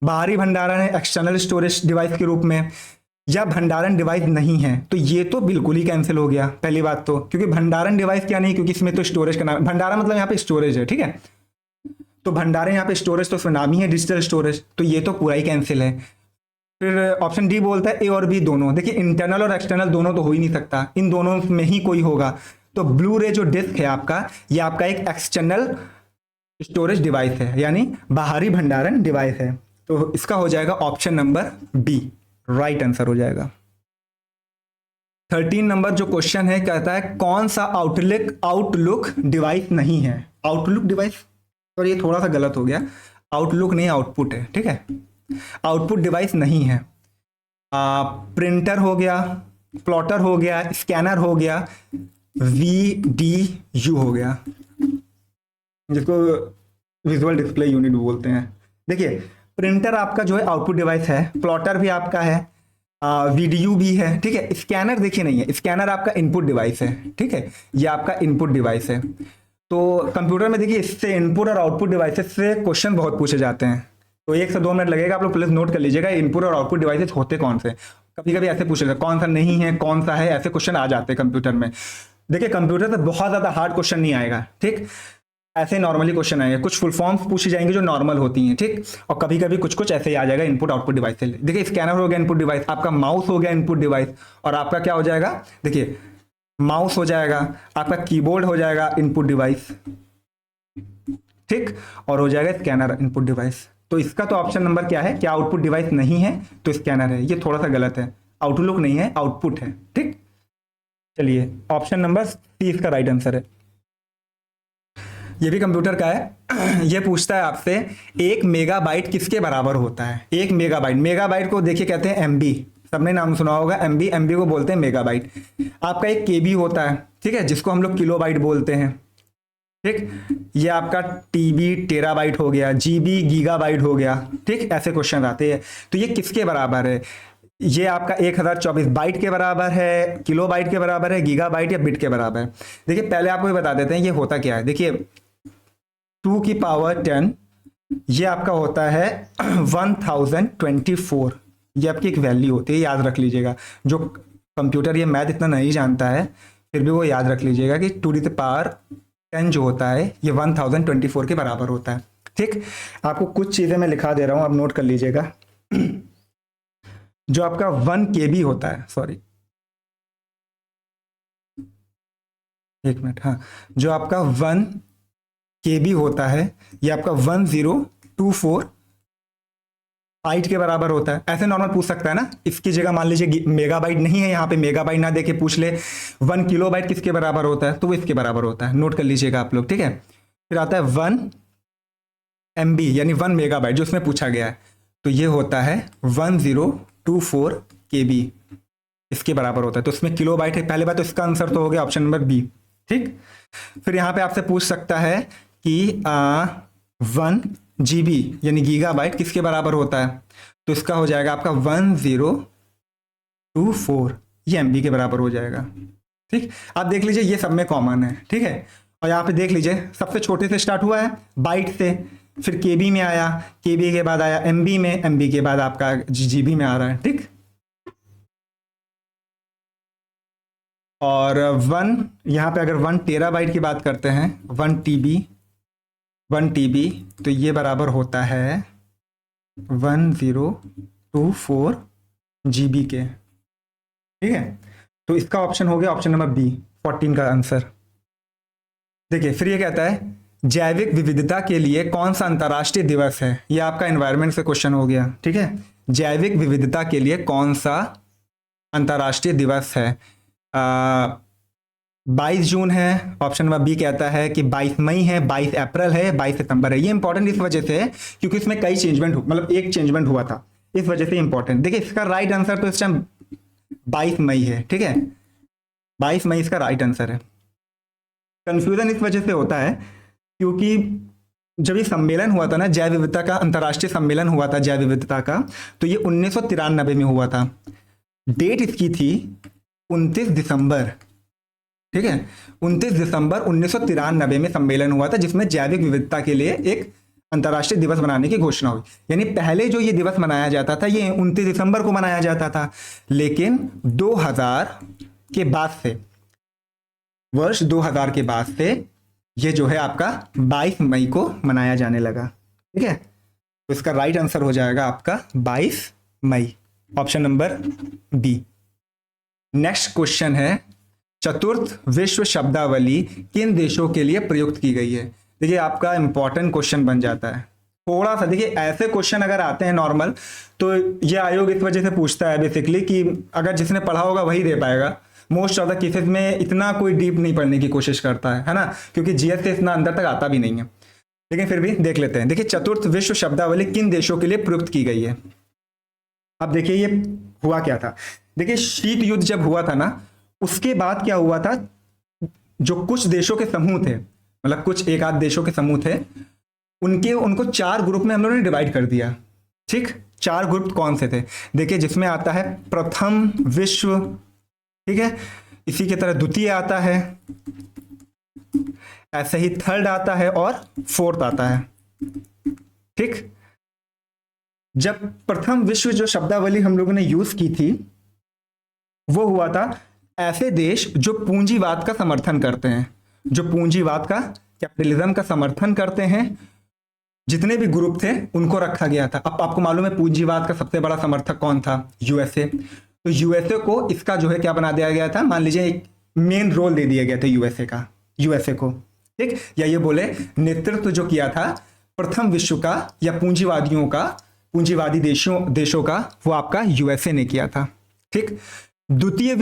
बाहरी भंडारण है एक्सटर्नल स्टोरेज डिवाइस के रूप में, या भंडारण डिवाइस नहीं है, तो ये तो बिल्कुल ही कैंसिल हो गया पहली बात तो, क्योंकि भंडारण डिवाइस क्या नहीं, क्योंकि इसमें तो स्टोरेज का नाम, भंडारण मतलब यहाँ पे स्टोरेज है। ठीक है, तो भंडारण यहाँ पे स्टोरेज, तो उसमें नाम ही है डिजिटल स्टोरेज, तो ये तो पूरा ही कैंसिल है। फिर ऑप्शन डी बोलता है ए और बी दोनों। देखिए इंटरनल और एक्सटर्नल दोनों तो हो ही नहीं सकता, इन दोनों में ही कोई होगा। तो ब्लू रे जो डिस्क है आपका, ये आपका एक एक्सटर्नल स्टोरेज डिवाइस है, यानी बाहरी भंडारण डिवाइस है। तो इसका हो जाएगा option number B, right answer हो जाएगा। 13 नंबर जो क्वेश्चन है कहता है कौन सा आउटलुक डिवाइस नहीं है। आउटलुक डिवाइस, और ये थोड़ा सा गलत हो गया, आउटलुक नहीं आउटपुट है, ठीक है। आउटपुट डिवाइस नहीं है। प्रिंटर हो गया, प्लॉटर हो गया, स्कैनर हो गया, VDU हो गया, जिसको विजुअल डिस्प्ले यूनिट बोलते हैं। देखिए प्रिंटर आपका जो है आउटपुट डिवाइस है, प्लॉटर भी आपका है, VDU भी है, ठीक है। स्कैनर देखिए नहीं है, स्कैनर आपका इनपुट डिवाइस है, ठीक है, ये आपका इनपुट डिवाइस है। तो कंप्यूटर में देखिए इससे इनपुट और आउटपुट डिवाइसेस से क्वेश्चन बहुत पूछे जाते हैं, तो 1 से 2 मिनट लगेगा, आप लोग प्लीज नोट कर लीजिएगा इनपुट और आउटपुट डिवाइसेस होते कौन से। कभी कभी ऐसे पूछे जाते कौन सा नहीं है कौन सा है, ऐसे क्वेश्चन आ जाते हैं कंप्यूटर में। देखिए कंप्यूटर से बहुत ज्यादा हार्ड क्वेश्चन नहीं आएगा, ठीक, ऐसे नॉर्मली क्वेश्चन आएंगे, कुछ फुल फॉर्म्स पूछी जाएंगे जो नॉर्मल होती हैं, ठीक, और कभी कभी कुछ कुछ ऐसे ही आ जाएगा इनपुट आउटपुट डिवाइस से। देखिए स्कैनर हो गया इनपुट डिवाइस, आपका माउस हो गया इनपुट डिवाइस, और आपका क्या हो जाएगा, देखिए माउस हो जाएगा, आपका कीबोर्ड हो जाएगा इनपुट डिवाइस, ठीक, और हो जाएगा स्कैनर इनपुट डिवाइस। तो इसका तो ऑप्शन नंबर क्या है, क्या आउटपुट डिवाइस नहीं है तो स्कैनर है, ये थोड़ा सा गलत है, आउटलुक नहीं है आउटपुट है, ठीक। चलिए ऑप्शन नंबर सी इसका राइट आंसर है। ये भी कंप्यूटर का है। ये पूछता है आपसे 1 मेगाबाइट किसके बराबर होता है। 1 मेगाबाइट, मेगाबाइट को देखिए कहते हैं MB, सबने नाम सुना होगा MB, MB को बोलते हैं मेगाबाइट। आपका एक KB होता है, ठीक है, जिसको हम लोग किलोबाइट बोलते हैं, ठीक। ये आपका TB टेराबाइट हो गया, GB गीगाबाइट हो गया, ठीक, ऐसे क्वेश्चन आते हैं। तो ये किसके बराबर है, ये आपका 1024 बाइट के बराबर है, किलोबाइट के बराबर है, गीगाबाइट या बिट के बराबर है। देखिए पहले आपको ये बता देते हैं ये होता क्या है। देखिए 2 की पावर 10 ये आपका होता है 1024, ये आपकी एक वैल्यू होती है, याद रख लीजिएगा। जो कंप्यूटर ये मैथ इतना नहीं जानता है फिर भी वो याद रख लीजिएगा कि 2 की पावर 10 जो होता है ये 1024 के बराबर होता है, ठीक। आपको कुछ चीज़ें मैं लिखा दे रहा हूँ, आप नोट कर लीजिएगा। जो आपका 1 KB होता है, सॉरी एक मिनट, हाँ, जो आपका 1 KB होता है ये आपका 1024 बाइट के बराबर होता है। ऐसे नॉर्मल पूछ सकता है ना, इसकी जगह मान लीजिए मेगाबाइट नहीं है, यहाँ पे मेगाबाइट ना देके पूछ ले 1 किलोबाइट किसके बराबर होता है, तो वो इसके बराबर होता है, नोट कर लीजिएगा आप लोग, ठीक है। फिर आता है 1 MB यानी 1 मेगाबाइट जो इसमें पूछा गया है, तो ये होता है 1024 KB, इसके बराबर होता है, तो इसमें किलोबाइट है। पहले बात तो इसका आंसर तो हो गया ऑप्शन नंबर B, ठीक। फिर यहाँ पे आपसे पूछ सकता है कि 1 GB यानी गीगाबाइट किसके बराबर होता है, तो इसका हो जाएगा आपका 1024, ये MB के बराबर हो जाएगा, ठीक। आप देख लीजिए ये सब में कॉमन है, ठीक है। और यहाँ पे देख लीजिए सबसे छोटे से स्टार्ट हुआ है बाइट से, फिर KB में आया, KB के बाद आया MB में, MB के बाद आपका GB में आ रहा है, ठीक। और 1 यहाँ पे अगर 1 टेराबाइट की बात करते हैं, 1 TB तो ये बराबर होता है 1024 GB के, ठीक है। तो इसका ऑप्शन हो गया ऑप्शन नंबर B, 14 का आंसर। देखिए फिर ये कहता है जैविक विविधता के लिए कौन सा अंतर्राष्ट्रीय दिवस है, ये आपका एनवायरनमेंट से क्वेश्चन हो गया, ठीक है। जैविक विविधता के लिए कौन सा अंतर्राष्ट्रीय दिवस है, 22 जून है, ऑप्शन नंबर B कहता है कि 22 मई है, 22 अप्रैल है, 22 सितंबर है। ये इंपॉर्टेंट इस वजह से है क्योंकि इसमें कई चेंजमेंट मतलब एक चेंजमेंट हुआ था, इस वजह से इंपॉर्टेंट। देखिए इसका राइट आंसर तो इस टाइम 22 मई है, ठीक है, 22 मई इसका राइट आंसर है। कंफ्यूजन इस वजह से होता है क्योंकि जब ये सम्मेलन हुआ था ना जैव विविधता का, अंतर्राष्ट्रीय सम्मेलन हुआ था जैव विविधता का, तो ये 1993 में हुआ था। डेट इसकी थी 29 दिसंबर, ठीक है, 29 दिसंबर 1993 में सम्मेलन हुआ था जिसमें जैविक विविधता के लिए एक अंतर्राष्ट्रीय दिवस मनाने की घोषणा हुई। यानी पहले जो ये दिवस मनाया जाता था ये 29 दिसंबर को मनाया जाता था, लेकिन 2000 के बाद से, वर्ष 2000 के बाद से ये जो है आपका 22 मई को मनाया जाने लगा, ठीक है। तो इसका राइट आंसर हो जाएगा आपका 22 मई, option number B। Next question है चतुर्थ विश्व शब्दावली किन देशों के लिए प्रयुक्त की गई है। देखिए आपका इंपॉर्टेंट क्वेश्चन बन जाता है थोड़ा सा। देखिए ऐसे क्वेश्चन अगर आते हैं नॉर्मल तो ये आयोग इस वजह से पूछता है बेसिकली कि अगर जिसने पढ़ा होगा वही दे पाएगा, मोस्ट ऑफ द केसेस में इतना कोई डीप नहीं पढ़ने की कोशिश करता है ना, क्योंकि जीएस से इतना अंदर तक आता भी नहीं है, लेकिन फिर भी देख लेते हैं। देखिए चतुर्थ विश्व शब्दावली किन देशों के लिए प्रयुक्त की गई है। अब देखिए ये हुआ क्या था, देखिए शीत युद्ध जब हुआ था ना, उसके बाद क्या हुआ था, जो कुछ देशों के समूह थे, मतलब कुछ एक आध देशों के समूह थे, उनको 4 ग्रुप में हम लोगों ने डिवाइड कर दिया। ठीक, 4 ग्रुप कौन से थे, देखिए जिसमें आता है प्रथम विश्व, ठीक है, इसी की तरह द्वितीय आता है, ऐसे ही थर्ड आता है और फोर्थ आता है। ठीक, जब प्रथम विश्व जो शब्दावली हम लोगों ने यूज की थी वो हुआ था ऐसे देश जो पूंजीवाद का समर्थन करते हैं, जो पूंजीवाद का, कैपिटलिज्म का समर्थन करते हैं, जितने भी ग्रुप थे उनको रखा गया था। अब आपको मालूम है पूंजीवाद का सबसे बड़ा समर्थक कौन था, यूएसए। तो यूएसए को इसका जो है क्या बना दिया गया था, मान लीजिए एक मेन रोल दे दिया गया था यूएसए को, ठीक, या ये बोले नेतृत्व जो किया था प्रथम विश्व का या पूंजीवादी देशों का, वो आपका यूएसए ने किया था। ठीक, द्वितीय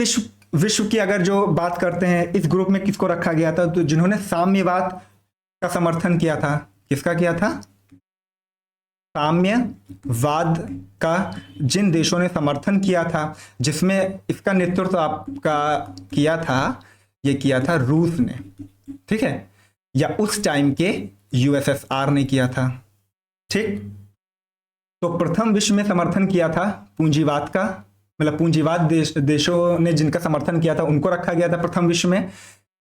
विश्व की अगर जो बात करते हैं, इस ग्रुप में किसको रखा गया था, तो जिन्होंने साम्यवाद का समर्थन किया था, किसका किया था, साम्यवाद का जिन देशों ने समर्थन किया था, जिसमें इसका नेतृत्व आपका किया था, ये किया था रूस ने, ठीक है, या उस टाइम के यूएसएसआर ने किया था। ठीक, तो प्रथम विश्व में समर्थन किया था पूंजीवाद का, मतलब पूंजीवाद देशों ने जिनका समर्थन किया था उनको रखा गया था प्रथम विश्व में।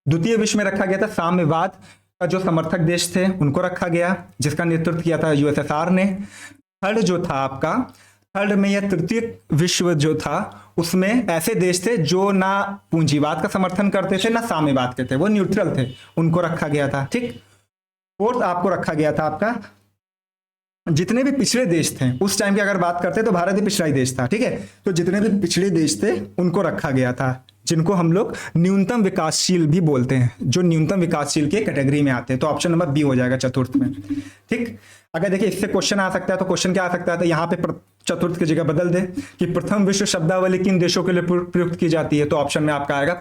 द्वितीय विश्व में रखा गया था साम्यवाद का जो समर्थक देश थे उनको रखा गया, जिसका नेतृत्व किया था यूएसएसआर ने। थर्ड जो था आपका, थर्ड में या तृतीय विश्व जो था उसमें ऐसे देश थे जो ना पूंजीवाद का समर्थन करते थे ना साम्यवाद के थे, वो न्यूट्रल थे, उनको रखा गया था। ठीक, फोर्थ आपको रखा गया था आपका जितने भी पिछड़े देश थे, उस टाइम की अगर बात करते तो भारत भी पिछड़ा ही देश था, ठीक है, तो जितने भी पिछड़े देश थे उनको रखा गया था, जिनको हम लोग न्यूनतम विकासशील भी बोलते हैं, जो न्यूनतम विकासशील के कैटेगरी में आते हैं। तो ऑप्शन नंबर बी हो जाएगा चतुर्थ में। ठीक, अगर देखिए इससे क्वेश्चन आ सकता है, तो क्वेश्चन क्या आ सकता है, तो यहाँ पे चतुर्थ की जगह बदल दे कि प्रथम विश्व शब्दावली किन देशों के लिए प्रयुक्त की जाती है, तो ऑप्शन में आपका आएगा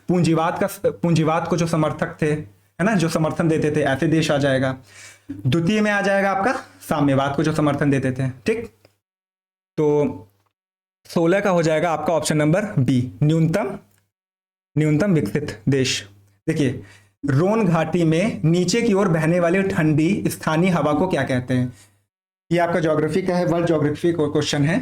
पूंजीवाद को जो समर्थक थे, है ना, जो समर्थन देते थे, ऐसे देश आ जाएगा। द्वितीय में आ जाएगा आपका साम्यवाद को जो समर्थन देते थे। ठीक, तो 16 का हो जाएगा आपका ऑप्शन नंबर बी, न्यूनतम विकसित देश। देखिए रोन घाटी में नीचे की ओर बहने वाली ठंडी स्थानीय हवा को क्या कहते हैं, ये आपका ज्योग्राफी का है, वर्ल्ड ज्योग्राफी का क्वेश्चन है,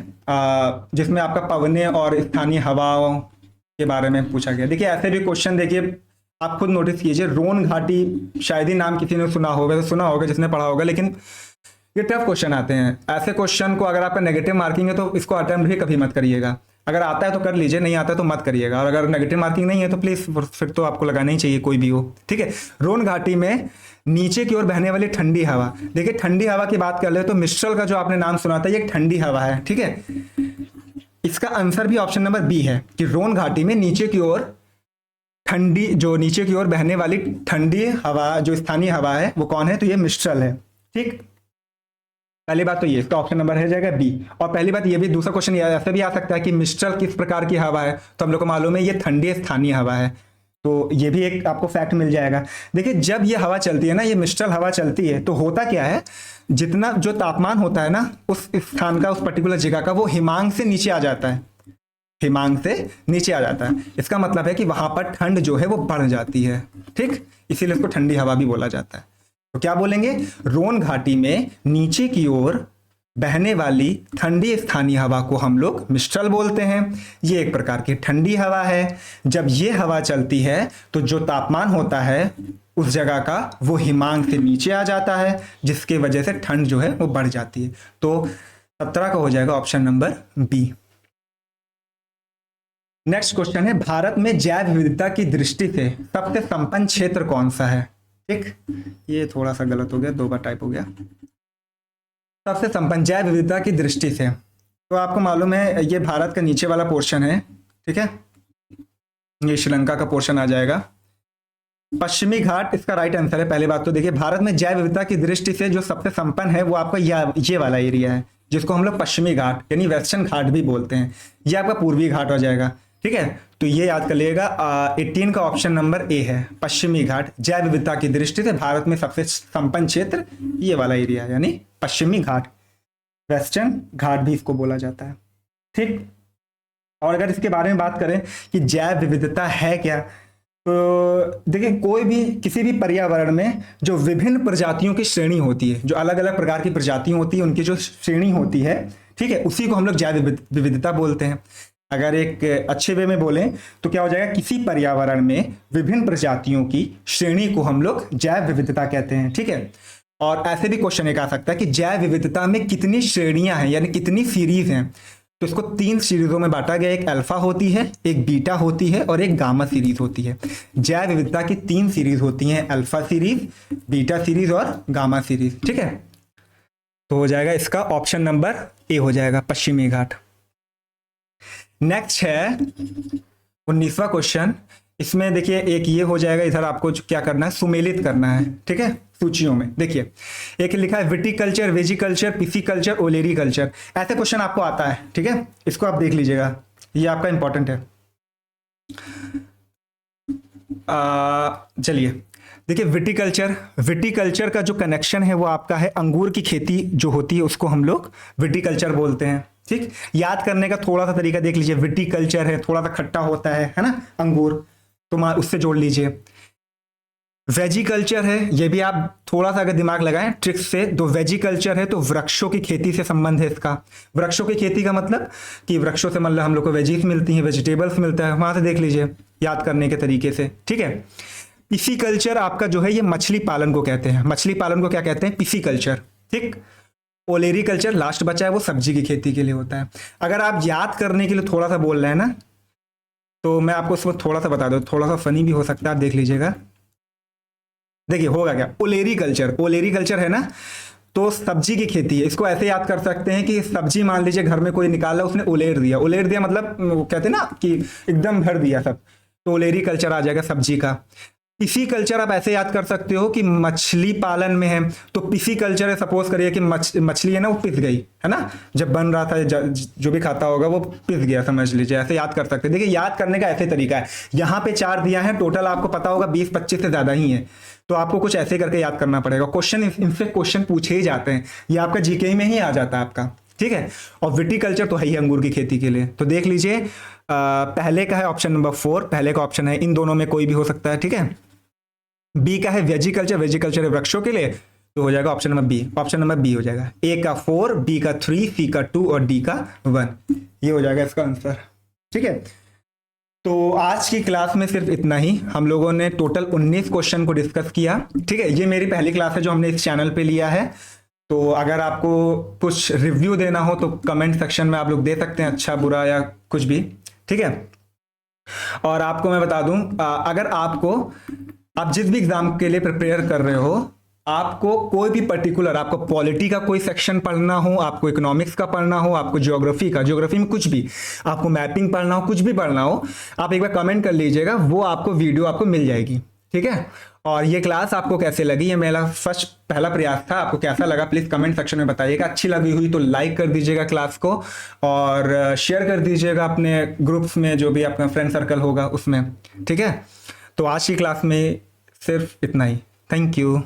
जिसमें आपका पवने और स्थानीय हवाओं के बारे में पूछा गया। देखिए ऐसे भी क्वेश्चन देखिए आप खुद नोटिस कीजिए, रोन घाटी शायद ही नाम किसी ने सुना होगा जिसने पढ़ा होगा, लेकिन ये टफ क्वेश्चन आते हैं। ऐसे क्वेश्चन को अगर आपका नेगेटिव मार्किंग है तो इसको अटेम्प्ट भी कभी मत करिएगा, अगर आता है तो कर लीजिए, नहीं आता तो मत करिएगा, और अगर नेगेटिव मार्किंग नहीं है तो प्लीज फिर तो आपको लगाना ही चाहिए, कोई भी हो। ठीक है, रोन घाटी में नीचे की ओर बहने वाली ठंडी हवा, देखिए ठंडी हवा की बात कर ले तो मिस्ट्रल का जो आपने नाम सुना था, ये एक ठंडी हवा है। ठीक है, इसका आंसर भी ऑप्शन नंबर बी है कि रोन घाटी में नीचे की ओर बहने वाली ठंडी हवा जो स्थानीय हवा है वो कौन है, तो ये मिस्ट्रल है। ठीक, पहली बात तो ये, इसका ऑप्शन नंबर है जाएगा बी। और पहली बात ये भी, दूसरा क्वेश्चन ऐसा भी आ सकता है कि मिस्ट्रल किस प्रकार की हवा है, तो हम लोग को मालूम है ये ठंडी स्थानीय हवा है, तो ये भी एक आपको फैक्ट मिल जाएगा। देखिए जब ये हवा चलती है ना, ये मिस्ट्रल हवा चलती है, तो होता क्या है, जितना जो तापमान होता है ना उस स्थान का, उस पर्टिकुलर जगह का, वो हिमांक से नीचे आ जाता है, इसका मतलब है कि वहां पर ठंड जो है वो बढ़ जाती है। ठीक, इसीलिए इसको ठंडी हवा भी बोला जाता है। तो क्या बोलेंगे, रोन घाटी में नीचे की ओर बहने वाली ठंडी स्थानीय हवा को हम लोग मिस्ट्रल बोलते हैं। ये एक प्रकार की ठंडी हवा है। जब ये हवा चलती है तो जो तापमान होता है उस जगह का वो हिमांक से नीचे आ जाता है, जिसकी वजह से ठंड जो है वो बढ़ जाती है। तो 17 का हो जाएगा option number B. Next question है, भारत में जैव विविधता की दृष्टि से सबसे संपन्न क्षेत्र कौन सा है। ठीक, ये थोड़ा सा गलत हो गया, 2 बार टाइप हो गया। सबसे संपन्न जैव विविधता की दृष्टि से, तो आपको मालूम है ये भारत का नीचे वाला पोर्शन है, ठीक है, ये श्रीलंका का पोर्शन आ जाएगा। पश्चिमी घाट इसका राइट आंसर है। पहली बात तो देखिए भारत में जैव विविधता की दृष्टि से जो सबसे संपन्न है वो आपका ये वाला एरिया है, जिसको हम लोग पश्चिमी घाट यानी वेस्टर्न घाट भी बोलते हैं। ये आपका पूर्वी घाट हो जाएगा, ठीक है, तो ये याद कर लीजिएगा। 18 का ऑप्शन नंबर ए है, पश्चिमी घाट। जैव विविधता की दृष्टि से भारत में सबसे संपन्न क्षेत्र ये वाला एरिया है, यानी पश्चिमी घाट, वेस्टर्न घाट भी इसको बोला जाता है। ठीक, और अगर इसके बारे में बात करें कि जैव विविधता है क्या, तो देखिए कोई भी किसी भी पर्यावरण में जो विभिन्न प्रजातियों की श्रेणी होती है, जो अलग अलग प्रकार की प्रजातियां होती है, उनकी जो श्रेणी होती है, ठीक है, उसी को हम लोग जैव विविधता बोलते हैं। अगर एक अच्छे वे में बोलें तो क्या हो जाएगा, किसी पर्यावरण में विभिन्न प्रजातियों की श्रेणी को हम लोग जैव विविधता कहते हैं। ठीक है, और ऐसे भी क्वेश्चन एक आ सकता है कि जैव विविधता में कितनी श्रेणियां हैं, यानी कितनी सीरीज हैं। तो इसको 3 सीरीजों में बांटा गया, एक अल्फा होती है, एक बीटा होती है और एक गामा सीरीज होती है। जैव विविधता की 3 सीरीज होती हैं, अल्फा सीरीज, बीटा सीरीज और गामा सीरीज। ठीक है, तो हो जाएगा इसका ऑप्शन नंबर ए हो जाएगा, पश्चिमी घाट। नेक्स्ट है 19वां क्वेश्चन। इसमें देखिए एक ये हो जाएगा, इधर आपको क्या करना है, सुमेलित करना है। ठीक है, सूचियों में देखिए एक लिखा है विटिकल्चर, वेजिकल्चर, पिसिकल्चर, ओलेरीकल्चर। ऐसे क्वेश्चन आपको आता है। ठीक है, इसको आप देख लीजिएगा, ये आपका इंपॉर्टेंट है। चलिए देखिए, विटिकल्चर का जो कनेक्शन है वो आपका है अंगूर की खेती जो होती है, उसको हम लोग विटिकल्चर बोलते हैं। ठीक, याद करने का थोड़ा सा तरीका देख लीजिए, विटिकल्चर है, थोड़ा सा खट्टा होता है ना अंगूर, तो उससे जोड़ लीजिए। वेजिकल्चर है, ये भी आप थोड़ा सा अगर दिमाग लगाएं ट्रिक से, तो वेजिकल्चर है तो वृक्षों की खेती से संबंध है इसका। वृक्षों की खेती का मतलब कि वृक्षों से मतलब हम लोग को वेजीज मिलती हैं, वेजिटेबल्स मिलता है, वहां से देख लीजिए याद करने के तरीके से। ठीक है, पिसिकल्चर आपका जो है ये मछली पालन को कहते हैं। मछली पालन को क्या कहते हैं, पिसिकल्चर। ठीक, ओलेरीकल्चर लास्ट बचा है, वो सब्जी की खेती के लिए होता है। अगर आप याद करने के लिए थोड़ा सा बोल रहे हैं ना, तो मैं आपको उसमें थोड़ा सा बता दूं, थोड़ा सा फनी भी हो सकता है, आप देख लीजिएगा। देखिए होगा क्या, ओलेरीकल्चर है ना, तो सब्जी की खेती है। इसको ऐसे याद कर सकते हैं कि सब्जी मान लीजिए घर में कोई निकाला, उसने ओलेर दिया मतलब वो कहते हैं ना कि एकदम भर दिया सब, तो ओलेरीकल्चर आ जाएगा सब्जी का। पिसिकल्चर आप ऐसे याद कर सकते हो कि मछली पालन में है, तो पिसिकल्चर है, सपोज करिए कि मछली है ना, वो पिस गई है ना, जब बन रहा था, जो भी खाता होगा वो पिस गया, समझ लीजिए, ऐसे याद कर सकते हैं। देखिए याद करने का ऐसे तरीका है, यहाँ पे 4 दिया है, टोटल आपको पता होगा 20-25 से ज्यादा ही है, तो आपको कुछ ऐसे करके याद करना पड़ेगा। इनसे क्वेश्चन पूछे ही जाते हैं, ये आपका जीके में ही आ जाता है आपका। ठीक है, और विटिकल्चर तो है ही अंगूर की खेती के लिए। तो देख लीजिए पहले का है ऑप्शन नंबर 4, पहले का ऑप्शन है, इन दोनों में कोई भी हो सकता है। ठीक है, बी का है वेजिकल्चर है वृक्षों के लिए, तो हो जाएगा option number B. Option number B हो जाएगा, ए का 4, बी का 3, सी का 2 और डी का 1, ये हो जाएगा इसका आंसर। ठीक है, तो आज की क्लास में सिर्फ इतना ही। हम लोगों ने टोटल 19 क्वेश्चन को डिस्कस किया। ठीक है, ये मेरी पहली क्लास है जो हमने इस चैनल पे लिया है, तो अगर आपको कुछ रिव्यू देना हो तो कमेंट सेक्शन में आप लोग दे सकते हैं, अच्छा बुरा या कुछ भी। ठीक है, और आपको मैं बता दूं, अगर आप जिस भी एग्जाम के लिए प्रिपेयर कर रहे हो, आपको कोई भी पर्टिकुलर, आपको पॉलिटी का कोई सेक्शन पढ़ना हो, आपको इकोनॉमिक्स का पढ़ना हो, आपको ज्योग्राफी में कुछ भी, आपको मैपिंग पढ़ना हो, कुछ भी पढ़ना हो, आप एक बार कमेंट कर लीजिएगा, वो आपको वीडियो आपको मिल जाएगी। ठीक है, और ये क्लास आपको कैसे लगी, ये मेरा पहला प्रयास था, आपको कैसा लगा प्लीज कमेंट सेक्शन में बताइएगा। अच्छी लगी हुई तो लाइक कर दीजिएगा क्लास को, और शेयर कर दीजिएगा अपने ग्रुप्स में, जो भी अपना फ्रेंड सर्कल होगा उसमें। ठीक है, तो आज की क्लास में सिर्फ इतना ही। Thank you.